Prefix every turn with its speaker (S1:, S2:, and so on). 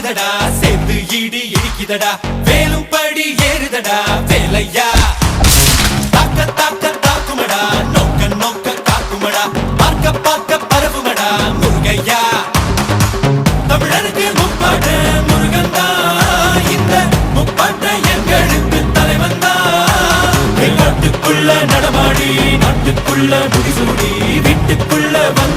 S1: வருதடா சேர்த்து இடி இடிக்குதடா வேலும் படி ஏறுதடா வேலையா தாக்க தாக்க தாக்குமடா நோக்க நோக்க காக்குமடா பார்க்க பார்க்க பரவுமடா முருகையா தமிழருக்கு முப்பாட்ட முருகந்தா இந்த முப்பாட்ட எங்களுக்கு தலைவந்தா நாட்டுக்குள்ள நடமாடி நாட்டுக்குள்ள முடிசூடி வீட்டுக்குள்ள வந்து